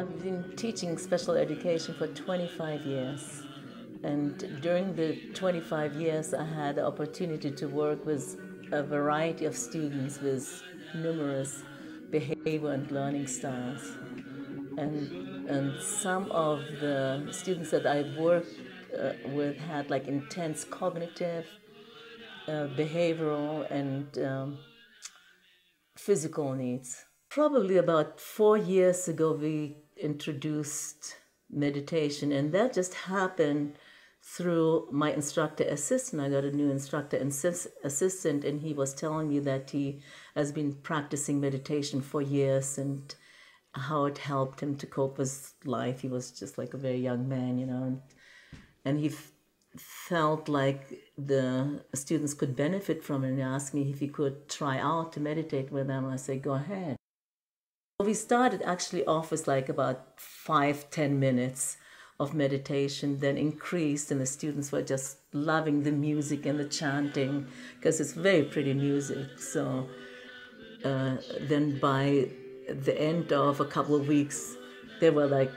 I've been teaching special education for 25 years. And during the 25 years, I had the opportunity to work with a variety of students with numerous behavior and learning styles. And some of the students that I worked with had like intense cognitive, behavioral, and physical needs. Probably about 4 years ago, we introduced meditation, and that just happened through my instructor assistant. I got a new instructor assistant, and he was telling me that he has been practicing meditation for years and how it helped him to cope with life. He was just like a very young man, you know, and he felt like the students could benefit from it, and he asked me if he could try out to meditate with them. I said, go ahead. We started actually off with like about 5-10 minutes of meditation, then increased, and the students were just loving the music and the chanting because it's very pretty music. So then by the end of a couple of weeks, they were like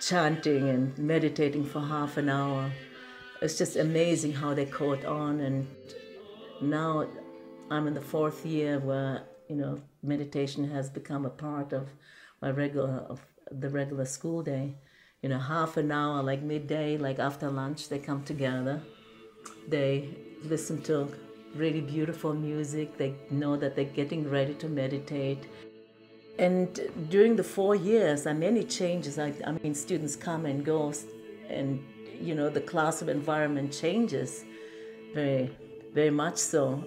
chanting and meditating for half an hour. It's just amazing how they caught on, and now I'm in the 4th year where, you know, meditation has become a part of my the regular school day. You know, half an hour, like midday, like after lunch, they come together. They listen to really beautiful music. They know that they're getting ready to meditate. And during the 4 years, there are many changes. I mean, students come and go, and, you know, the classroom environment changes very, very much so.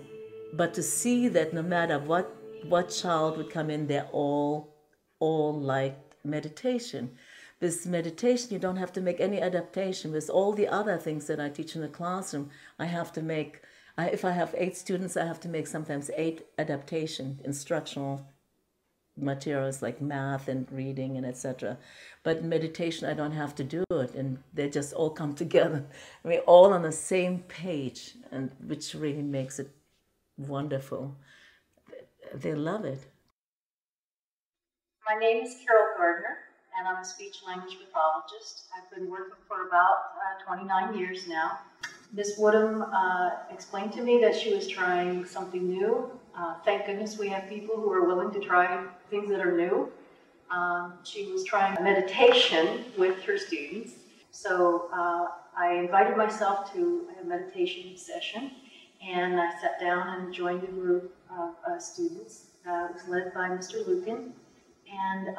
But to see that no matter what child would come in, they're all like meditation. With meditation, you don't have to make any adaptation. With all the other things that I teach in the classroom, I have to make, if I have 8 students, I have to make sometimes 8 adaptation, instructional materials like math and reading and etc. But meditation, I don't have to do it, and they just all come together. I mean, all on the same page, and which really makes it wonderful. They love it. My name is Carol Gardner, and I'm a speech-language pathologist. I've been working for about 29 years now. Ms. Woodham explained to me that she was trying something new. Thank goodness we have people who are willing to try things that are new. She was trying meditation with her students. So I invited myself to a meditation session, and I sat down and joined a group of students. It was led by Mr. Lucan. And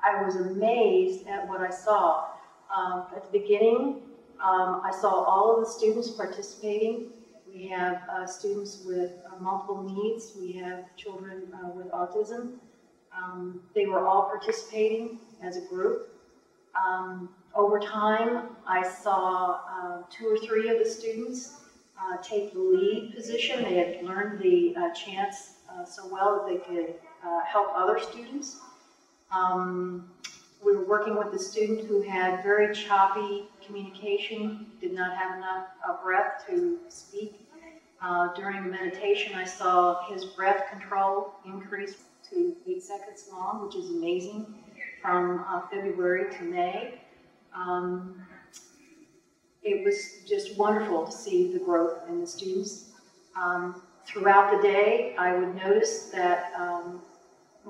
I was amazed at what I saw. At the beginning, I saw all of the students participating. We have students with multiple needs. We have children with autism. They were all participating as a group. Over time, I saw 2 or 3 of the students take the lead position. They had learned the chants so well that they could help other students. We were working with a student who had very choppy communication, did not have enough breath to speak. During meditation, I saw his breath control increase to 8 seconds long, which is amazing, from February to May. It was just wonderful to see the growth in the students. Throughout the day, I would notice that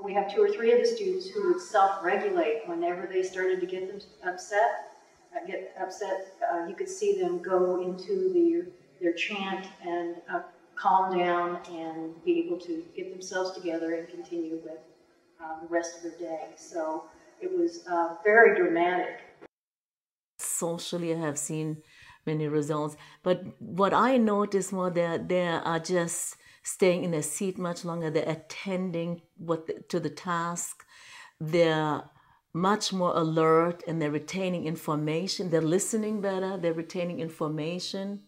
we have 2 or 3 of the students who would self-regulate whenever they started to get them upset. You could see them go into their chant and calm down and be able to get themselves together and continue with the rest of their day. So it was very dramatic. Socially, I have seen many results, but what I noticed more that they are just staying in their seat much longer. They're attending to the task. They're much more alert, and they're retaining information. They're listening better. They're retaining information.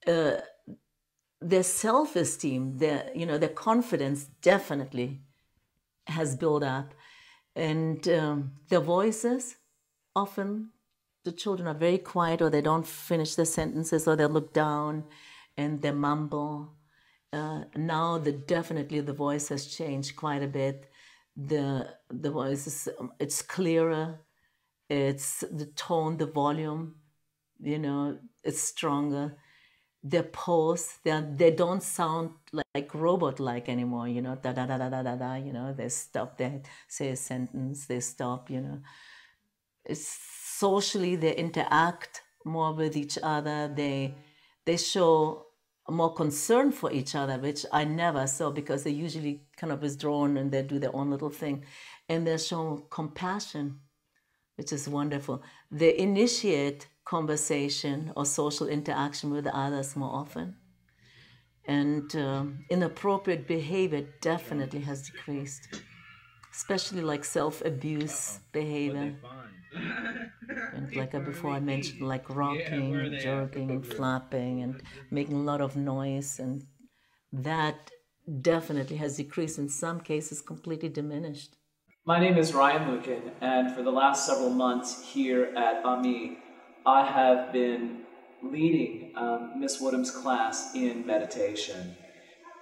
Their self-esteem, their confidence definitely has built up, and their voices, often the children are very quiet, or they don't finish their sentences, or they look down and they mumble. Now definitely the voice has changed quite a bit. the voice is it's clearer, it's the tone, the volume, you know, it's stronger. Their pose, they don't sound like robot-like anymore, you know, da da da da da da da, you know, they stop, they say a sentence, they stop, you know. It's socially, they interact more with each other, they show more concern for each other, which I never saw, because they're usually kind of withdrawn and they do their own little thing. And they show compassion, which is wonderful. They initiate conversation or social interaction with others more often. And inappropriate behavior definitely has decreased, especially like self-abuse behavior. And like before I mentioned, like rocking, jerking, flapping, and making a lot of noise. And that definitely has decreased, in some cases completely diminished. My name is Ryan Lukin, and for the last several months here at AMI, I have been leading Miss Woodham's class in meditation.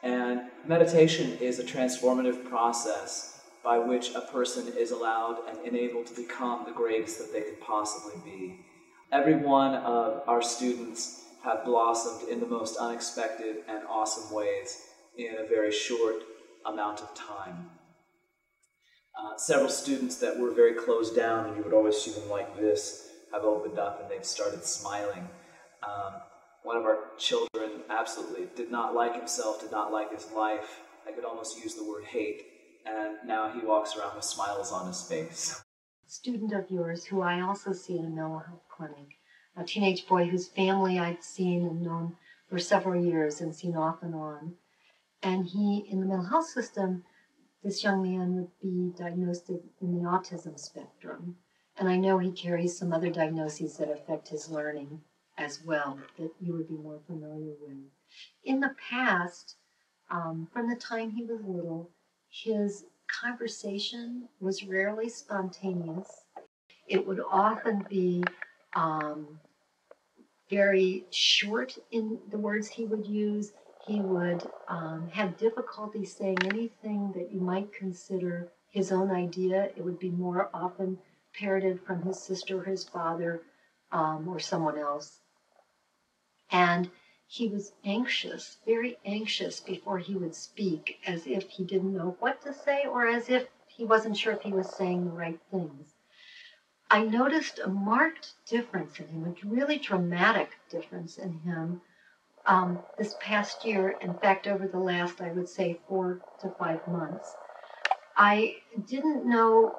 And meditation is a transformative process by which a person is allowed and enabled to become the greatest that they could possibly be. Every one of our students have blossomed in the most unexpected and awesome ways in a very short amount of time. Several students that were very closed down, and you would always see them like this, have opened up and they've started smiling. One of our children absolutely did not like himself, did not like his life. I could almost use the word hate, and now he walks around with smiles on his face. A student of yours who I also see in a mental health clinic, a teenage boy whose family I've seen and known for several years and seen off and on. And he, in the mental health system, this young man would be diagnosed in the autism spectrum. And I know he carries some other diagnoses that affect his learning as well, that you would be more familiar with. In the past, from the time he was little, his conversation was rarely spontaneous. It would often be very short in the words he would use. He would have difficulty saying anything that you might consider his own idea. It would be more often parroted from his sister or his father or someone else. And he was anxious, very anxious before he would speak, as if he didn't know what to say or as if he wasn't sure if he was saying the right things. I noticed a marked difference in him, a really dramatic difference in him this past year. In fact, over the last, I would say, 4 to 5 months. I didn't know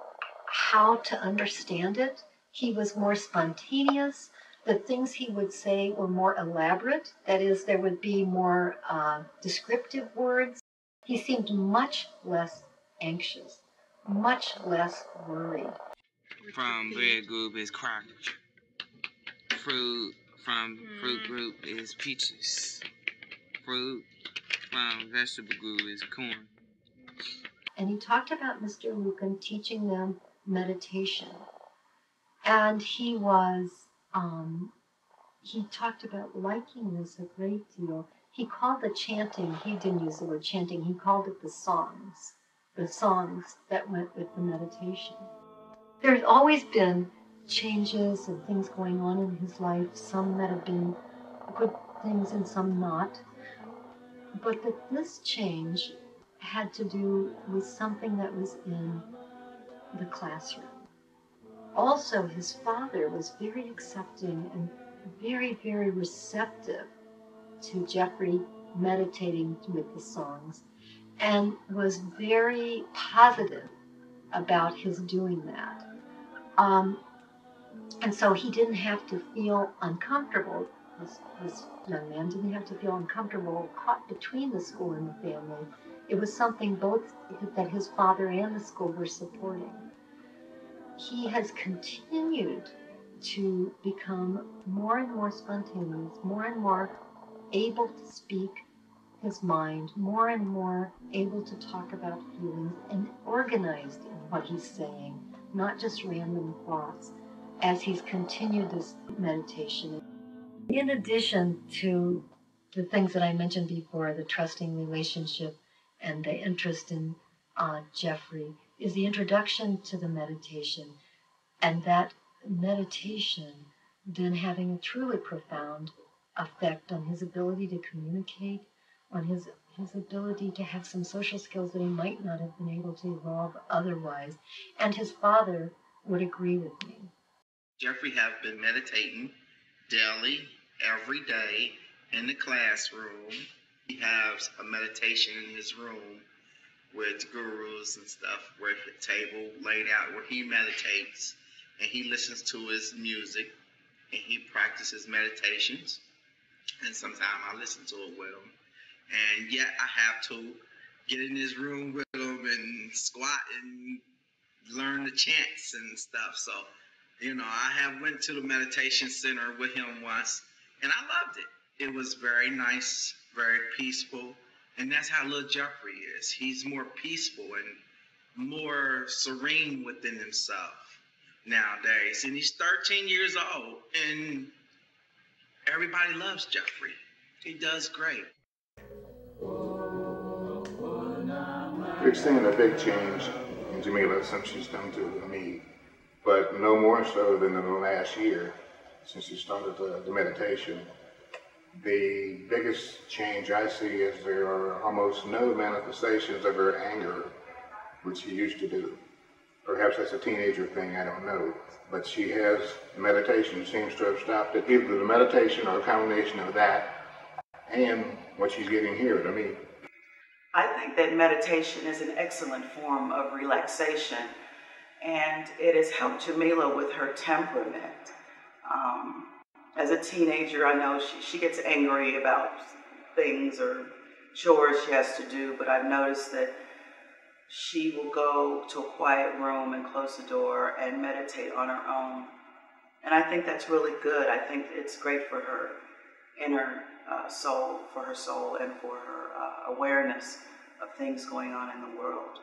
how to understand it. He was more spontaneous. The things he would say were more elaborate. That is, there would be more descriptive words. He seemed much less anxious, much less worried. From Red Group is crackers. Fruit from Fruit Group is peaches. Fruit from Vegetable Group is corn. And he talked about Mr. Lucan teaching them meditation. And he talked about liking this a great deal. He called the chanting, he didn't use the word chanting, he called it the songs that went with the meditation. There's always been changes and things going on in his life, some that have been good things and some not. But that this change had to do with something that was in the classroom. Also, his father was very accepting and very, very receptive to Jeffrey meditating with the songs, and was very positive about his doing that. And so he didn't have to feel uncomfortable. This young man didn't have to feel uncomfortable caught between the school and the family. It was something both that his father and the school were supporting. He has continued to become more and more spontaneous, more and more able to speak his mind, more and more able to talk about feelings and organized in what he's saying, not just random thoughts, as he's continued this meditation. In addition to the things that I mentioned before, the trusting relationship and the interest in Jeffrey, is the introduction to the meditation, and that meditation then having a truly profound effect on his ability to communicate, on his ability to have some social skills that he might not have been able to evolve otherwise. And his father would agree with me. Jeffrey have been meditating daily, every day in the classroom. He has a meditation in his room with gurus and stuff, with a table laid out where he meditates and he listens to his music and he practices meditations. And sometimes I listen to it with him. And yet I have to get in his room with him and squat and learn the chants and stuff. So, you know, I have went to the meditation center with him once and I loved it. It was very nice, very peaceful. And that's how little Jeffrey is. He's more peaceful and more serene within himself nowadays. And he's 13 years old and everybody loves Jeffrey. He does great. We've seen a big change in Jamila since she's come to me, but no more so than in the last year since she started the meditation. The biggest change I see is there are almost no manifestations of her anger, which she used to do. Perhaps that's a teenager thing, I don't know. But she has meditation, seems to have stopped it, either the meditation or a combination of that and what she's getting here to me. I think that meditation is an excellent form of relaxation, and it has helped Jamila with her temperament. As a teenager, I know she gets angry about things or chores she has to do, but I've noticed that she will go to a quiet room and close the door and meditate on her own. And I think that's really good. I think it's great for her inner soul, for her soul, and for her awareness of things going on in the world.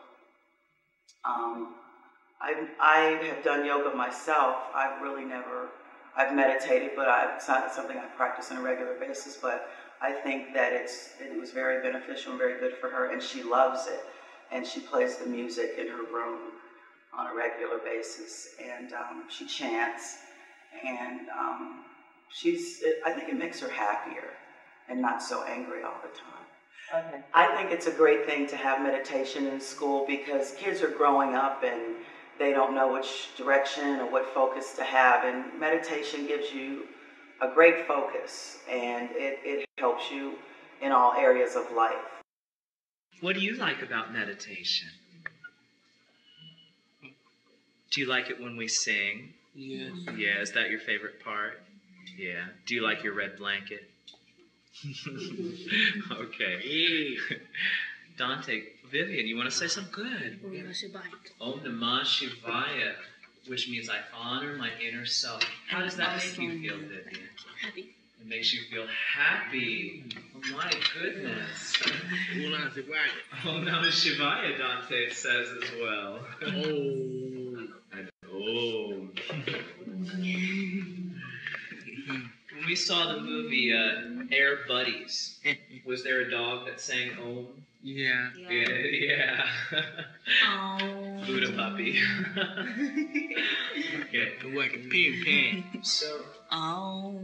I have done yoga myself. I've meditated, but it's not something I practice on a regular basis, but I think that it was very beneficial and very good for her, and she loves it. And she plays the music in her room on a regular basis, and she chants, and I think it makes her happier and not so angry all the time. Okay. I think it's a great thing to have meditation in school because kids are growing up and they don't know which direction or what focus to have, and meditation gives you a great focus, and it helps you in all areas of life. What do you like about meditation? Do you like it when we sing? Yes. Yeah, is that your favorite part? Yeah. Do you like your red blanket? Okay. Dante, Vivian, you want to say something good? Om Namah Shivaya, which means I honor my inner self. How does that make you feel, Vivian? Happy. It makes you feel happy. Oh my goodness. Om Namah Shivaya. Om Namah Shivaya, Dante says as well. Oh. When we saw the movie Air Buddies, was there a dog that sang Om? Yeah. Yeah. Oh. Buddha puppy. Okay. Like a pin pan. So. Oh.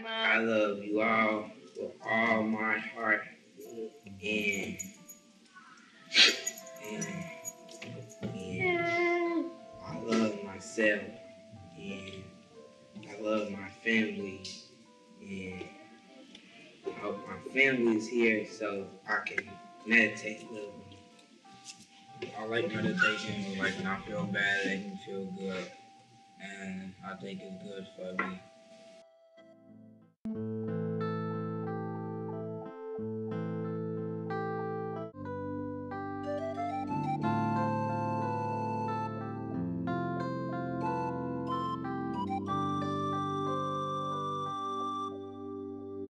I love you all with all my heart, and I love myself, and I love my family, and I hope my family is here so I can meditate with them. I like meditation. Like when I feel bad, it makes me feel good, and I think it's good for me.